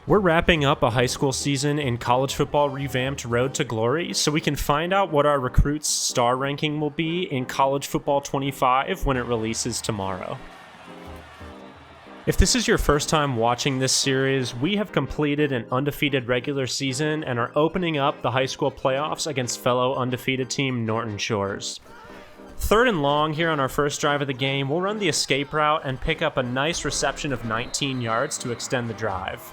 We're wrapping up a high school season in college football revamped Road to Glory, so we can find out what our recruits' star ranking will be in College Football 25 when it releases tomorrow. If this is your first time watching this series, we have completed an undefeated regular season and are opening up the high school playoffs against fellow undefeated team Norton Shores. 3rd and long here on our first drive of the game, we'll run the escape route and pick up a nice reception of 19 yards to extend the drive.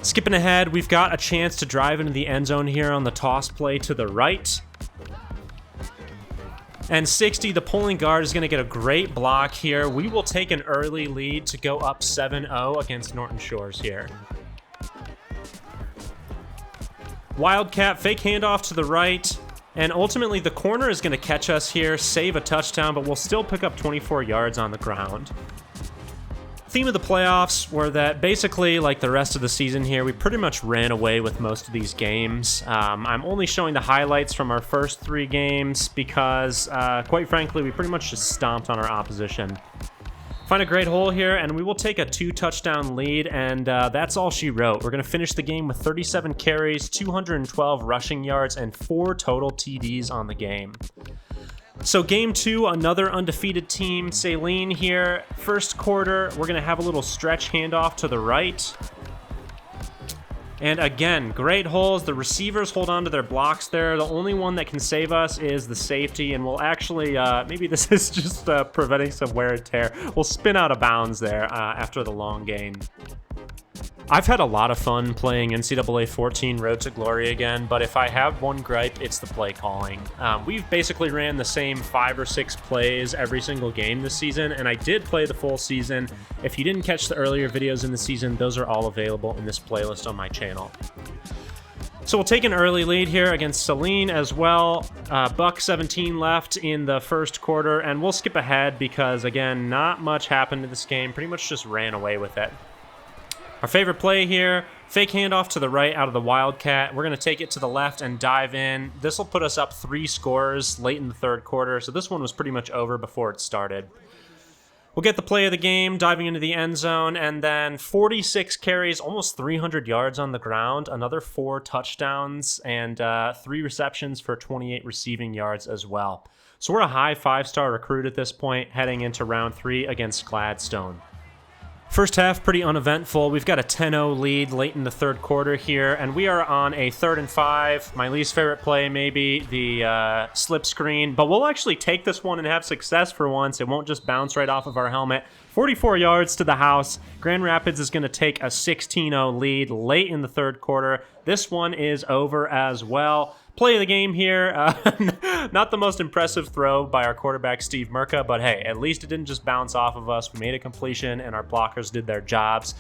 Skipping ahead, we've got a chance to drive into the end zone here on the toss play to the right. And 60, the pulling guard, is going to get a great block here. We will take an early lead to go up 7-0 against Norton Shores here. Wildcat, fake handoff to the right. And ultimately, the corner is going to catch us here, save a touchdown, but we'll still pick up 24 yards on the ground. Theme of the playoffs were that basically, like the rest of the season here, we pretty much ran away with most of these games. I'm only showing the highlights from our first 3 games because, quite frankly, we pretty much just stomped on our opposition. Find a great hole here, and we will take a 2-touchdown lead, and that's all she wrote. We're going to finish the game with 37 carries, 212 rushing yards, and 4 total TDs on the game. So game 2, another undefeated team, Saline here. First quarter, we're going to have a little stretch handoff to the right. And again, great holes. The receivers hold on to their blocks there. The only one that can save us is the safety, and we'll actually, maybe this is just preventing some wear and tear. We'll spin out of bounds there after the long gain. I've had a lot of fun playing NCAA 14 Road to Glory again, but if I have one gripe, it's the play calling. We've basically ran the same 5 or 6 plays every single game this season, and I did play the full season. If you didn't catch the earlier videos in the season, those are all available in this playlist on my channel. So we'll take an early lead here against Saline as well. Buck 17 left in the first quarter, and we'll skip ahead because, again, not much happened in this game. Pretty much just ran away with it. Our favorite play here, fake handoff to the right out of the Wildcat. We're going to take it to the left and dive in. This will put us up 3 scores late in the third quarter, so this one was pretty much over before it started. We'll get the play of the game, diving into the end zone, and then 46 carries, almost 300 yards on the ground, another 4 touchdowns, and 3 receptions for 28 receiving yards as well. So we're a high 5-star recruit at this point, heading into round 3 against Gladstone. First half, pretty uneventful. We've got a 10-0 lead late in the third quarter here, and we are on a 3rd and 5. My least favorite play, maybe, the slip screen, but we'll actually take this one and have success for once. It won't just bounce right off of our helmet. 44 yards to the house. Grand Rapids is going to take a 16-0 lead late in the third quarter. This one is over as well. Play of the game here, not the most impressive throw by our quarterback, Steve Murka, but hey, at least it didn't just bounce off of us. We made a completion, and our blockers did their jobs.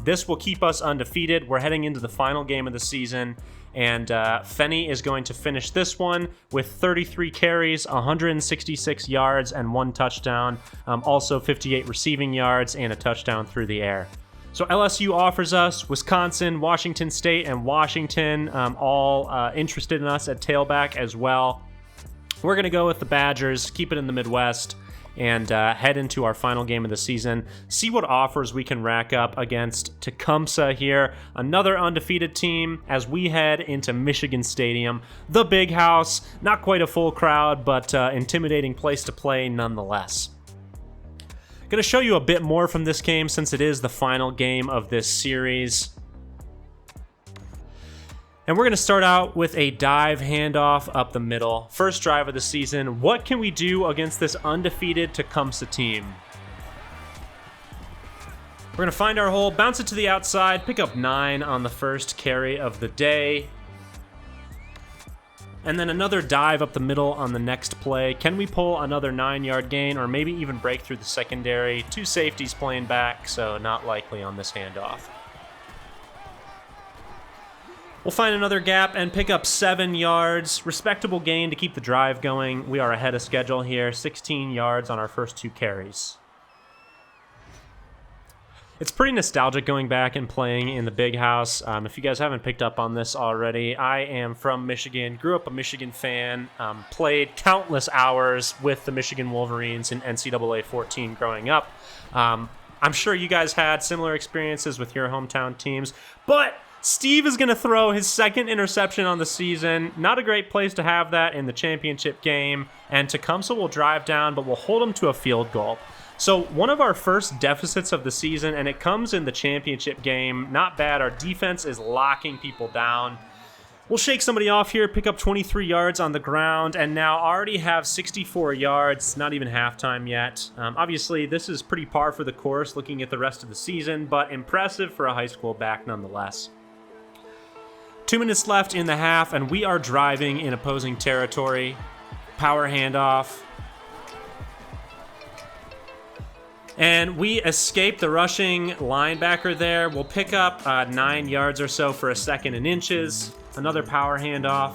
This will keep us undefeated. We're heading into the final game of the season, and Fenny is going to finish this one with 33 carries, 166 yards, and 1 touchdown. Also 58 receiving yards and a touchdown through the air. So LSU offers us Wisconsin, Washington State, and Washington, all interested in us at tailback as well. We're going to go with the Badgers, keep it in the Midwest, and head into our final game of the season. See what offers we can rack up against Tecumseh here, another undefeated team, as we head into Michigan Stadium. The Big House, not quite a full crowd, but intimidating place to play nonetheless. Going to show you a bit more from this game since it is the final game of this series. And we're going to start out with a dive handoff up the middle. First drive of the season. What can we do against this undefeated Tecumseh team? We're going to find our hole, bounce it to the outside, pick up 9 on the first carry of the day. And then another dive up the middle on the next play. Can we pull another 9-yard gain or maybe even break through the secondary? 2 safeties playing back, so not likely on this handoff. We'll find another gap and pick up 7 yards. Respectable gain to keep the drive going. We are ahead of schedule here. 16 yards on our first 2 carries. It's pretty nostalgic going back and playing in the Big House. If you guys haven't picked up on this already, I am from Michigan, grew up a Michigan fan, played countless hours with the Michigan Wolverines in NCAA 14 growing up. I'm sure you guys had similar experiences with your hometown teams, but Steve is going to throw his second interception on the season. Not a great place to have that in the championship game, and Tecumseh will drive down, but we'll hold him to a field goal. So one of our first deficits of the season, and it comes in the championship game. Not bad. Our defense is locking people down. We'll shake somebody off here, pick up 23 yards on the ground, and now already have 64 yards, not even halftime yet. Obviously, this is pretty par for the course looking at the rest of the season, but impressive for a high school back nonetheless. 2 minutes left in the half, and we are driving in opposing territory. Power handoff. And we escape the rushing linebacker there. We'll pick up 9 yards or so for a second and inches. Another power handoff.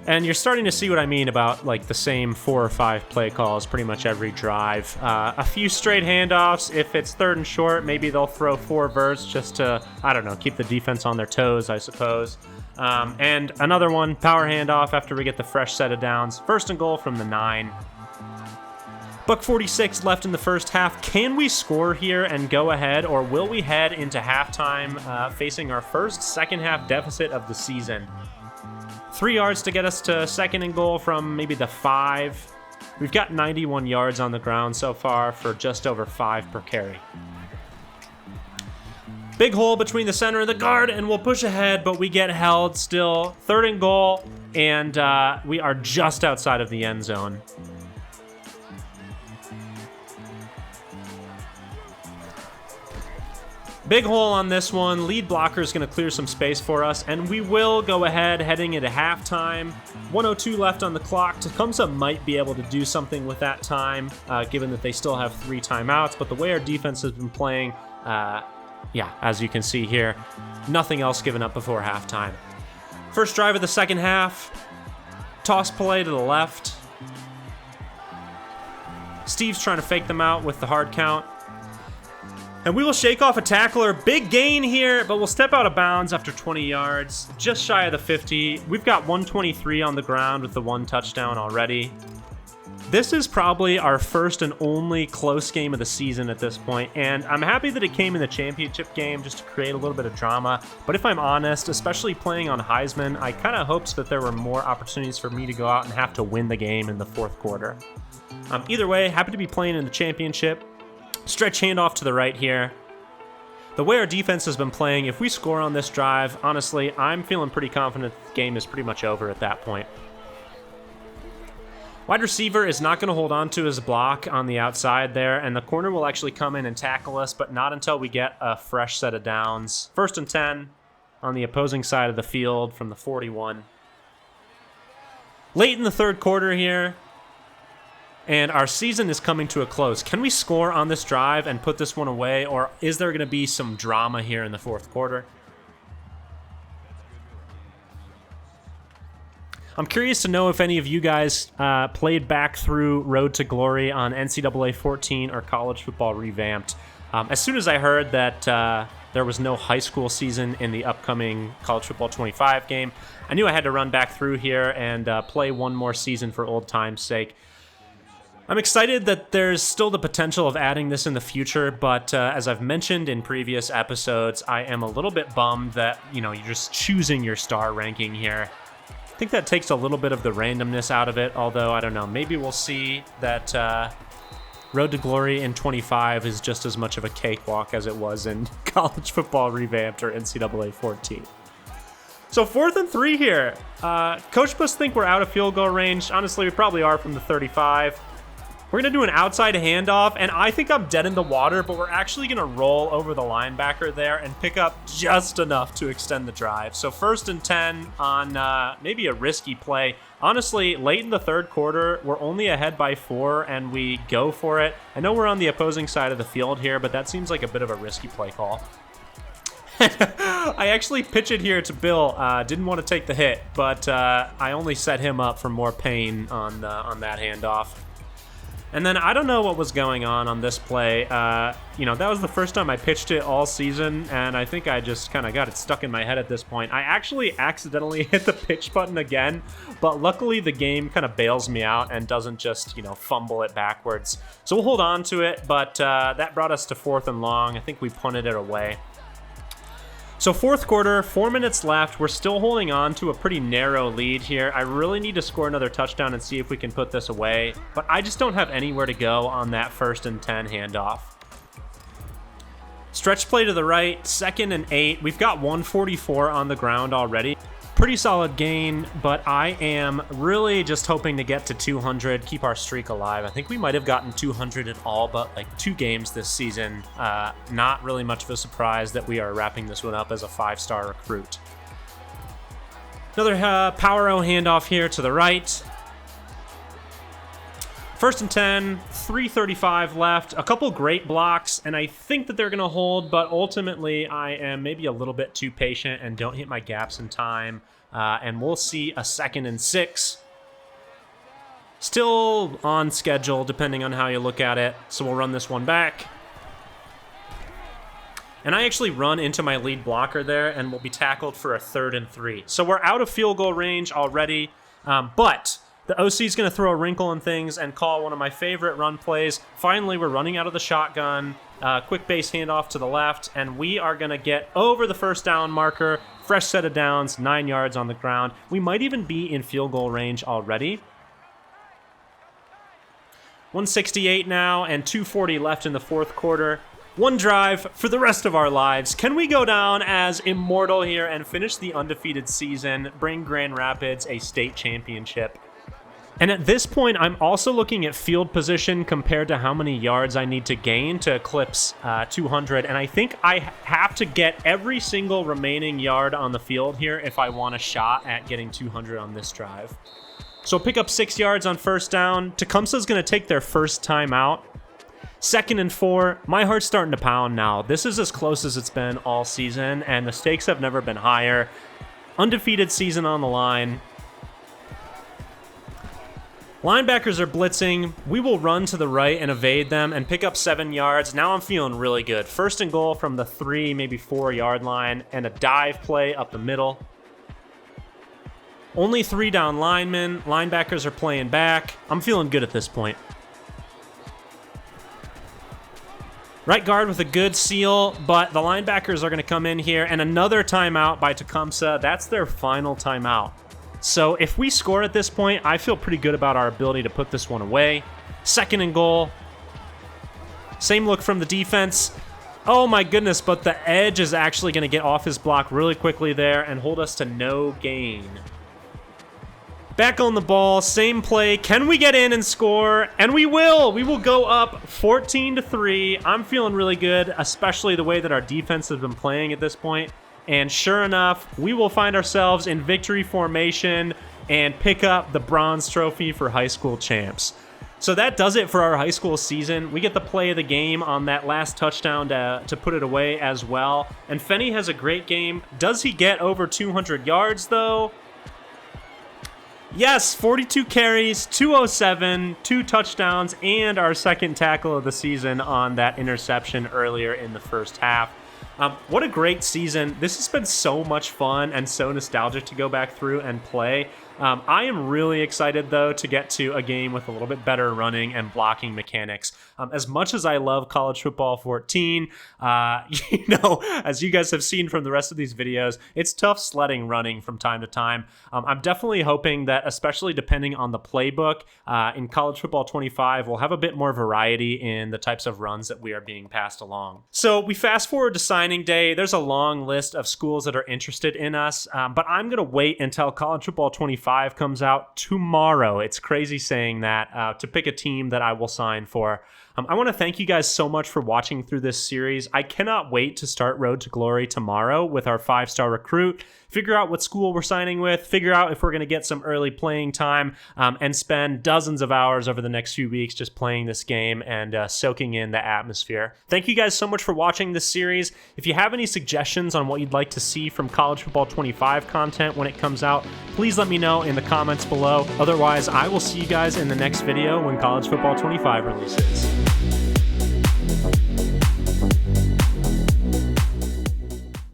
And you're starting to see what I mean about like the same 4 or 5 play calls pretty much every drive. A few straight handoffs. If it's 3rd and short, maybe they'll throw 4 verts just to, I don't know, keep the defense on their toes, I suppose. And another one, power handoff after we get the fresh set of downs. 1st and goal from the 9. $1:46 left in the first half. Can we score here and go ahead, or will we head into halftime facing our first second half deficit of the season? 3 yards to get us to 2nd and goal from maybe the 5. We've got 91 yards on the ground so far for just over 5 per carry. Big hole between the center and the guard, and we'll push ahead, but we get held still. 3rd and goal, and we are just outside of the end zone. Big hole on this one. Lead blocker is going to clear some space for us, and we will go ahead heading into halftime. 1:02 left on the clock. Tecumseh might be able to do something with that time, given that they still have 3 timeouts, but the way our defense has been playing, as you can see here, nothing else given up before halftime. First drive of the second half. Toss play to the left. Steve's trying to fake them out with the hard count. And we will shake off a tackler. Big gain here, but we'll step out of bounds after 20 yards, just shy of the 50. We've got 123 on the ground with the 1 touchdown already. This is probably our first and only close game of the season at this point, and I'm happy that it came in the championship game just to create a little bit of drama. But if I'm honest, especially playing on Heisman, I kind of hoped that there were more opportunities for me to go out and have to win the game in the 4th quarter. Either way, happy to be playing in the championship. Stretch handoff to the right here. The way our defense has been playing, if we score on this drive, honestly, I'm feeling pretty confident the game is pretty much over at that point. Wide receiver is not going to hold on to his block on the outside there, and the corner will actually come in and tackle us, but not until we get a fresh set of downs. 1st and 10 on the opposing side of the field from the 41. Late in the 3rd quarter here, and our season is coming to a close. Can we score on this drive and put this one away, or is there going to be some drama here in the 4th quarter? I'm curious to know if any of you guys played back through Road to Glory on NCAA 14 or College Football Revamped. As soon as I heard that there was no high school season in the upcoming College Football 25 game, I knew I had to run back through here and play one more season for old time's sake. I'm excited that there's still the potential of adding this in the future, but as I've mentioned in previous episodes, I am a little bit bummed that, you're just choosing your star ranking here. I think that takes a little bit of the randomness out of it, although, I don't know, maybe we'll see that Road to Glory in 25 is just as much of a cakewalk as it was in College Football Revamped or NCAA 14. So 4th and 3 here. Coach must think we're out of field goal range. Honestly, we probably are from the 35. We're going to do an outside handoff, and I think I'm dead in the water, but we're actually going to roll over the linebacker there and pick up just enough to extend the drive. So 1st and 10 on maybe a risky play. Honestly, late in the 3rd quarter, we're only ahead by 4, and we go for it. I know we're on the opposing side of the field here, but that seems like a bit of a risky play call. I actually pitched it here to Bill. Didn't want to take the hit, but I only set him up for more pain on that handoff. And then I don't know what was going on this play. You know, that was the first time I pitched it all season, and I think I just kind of got it stuck in my head at this point. I actually accidentally hit the pitch button again, but luckily the game kind of bails me out and doesn't just, you know, fumble it backwards. So we'll hold on to it, but that brought us to 4th and long. I think we punted it away. So 4th quarter, 4 minutes left. We're still holding on to a pretty narrow lead here. I really need to score another touchdown and see if we can put this away, but I just don't have anywhere to go on that 1st and 10 handoff. Stretch play to the right, 2nd and 8. We've got 144 on the ground already. Pretty solid gain, but I am really just hoping to get to 200, keep our streak alive. I think we might have gotten 200 in all but like 2 games this season. Not really much of a surprise that we are wrapping this one up as a 5-star recruit. Another power O handoff here to the right. 1st and 10, 3:35 left, a couple great blocks, and I think that they're going to hold, but ultimately I am maybe a little bit too patient and don't hit my gaps in time, and we'll see a 2nd and 6. Still on schedule, depending on how you look at it, so we'll run this one back. And I actually run into my lead blocker there, and will be tackled for a 3rd and 3. So we're out of field goal range already, but the OC is going to throw a wrinkle in things and call one of my favorite run plays. Finally, we're running out of the shotgun. Quick base handoff to the left, and we are going to get over the 1st down marker. Fresh set of downs, 9 yards on the ground. We might even be in field goal range already. 168 now, and 2:40 left in the 4th quarter. One drive for the rest of our lives. Can we go down as immortal here and finish the undefeated season, bring Grand Rapids a state championship? And at this point, I'm also looking at field position compared to how many yards I need to gain to eclipse 200. And I think I have to get every single remaining yard on the field here if I want a shot at getting 200 on this drive. So pick up 6 yards on 1st down. Tecumseh's going to take their first time out. 2nd and 4. My heart's starting to pound now. This is as close as it's been all season, and the stakes have never been higher. Undefeated season on the line. Linebackers are blitzing. We will run to the right and evade them and pick up 7 yards. Now I'm feeling really good. 1st and goal from the 3, maybe 4-yard line, and a dive play up the middle. Only 3 down linemen. Linebackers are playing back. I'm feeling good at this point. Right guard with a good seal, but the linebackers are going to come in here, and another timeout by Tecumseh. That's their final timeout. So if we score at this point, I feel pretty good about our ability to put this one away. 2nd and goal. Same look from the defense. Oh my goodness, but the edge is actually going to get off his block really quickly there and hold us to no gain. Back on the ball, same play. Can we get in and score? And we will. We will go up 14-3. I'm feeling really good, especially the way that our defense has been playing at this point. And sure enough, we will find ourselves in victory formation and pick up the bronze trophy for high school champs. So that does it for our high school season. We get the play of the game on that last touchdown to put it away as well. And Fenny has a great game. Does he get over 200 yards though? Yes, 42 carries, 207, 2 touchdowns, and our 2nd tackle of the season on that interception earlier in the 1st half. What a great season. This has been so much fun and so nostalgic to go back through and play. I am really excited, though, to get to a game with a little bit better running and blocking mechanics. As much as I love College Football 14, as you guys have seen from the rest of these videos, it's tough sledding running from time to time. I'm definitely hoping that, especially depending on the playbook, in College Football 25, we'll have a bit more variety in the types of runs that we are being passed along. So we fast forward to signing day. There's a long list of schools that are interested in us, but I'm going to wait until College Football 25 comes out tomorrow. It's crazy saying that, to pick a team that I will sign for. I want to thank you guys so much for watching through this series. I cannot wait to start Road to Glory tomorrow with our 5-star recruit, figure out what school we're signing with, figure out if we're going to get some early playing time, and spend dozens of hours over the next few weeks just playing this game and soaking in the atmosphere. Thank you guys so much for watching this series. If you have any suggestions on what you'd like to see from College Football 25 content when it comes out, please let me know in the comments below. Otherwise, I will see you guys in the next video when College Football 25 releases.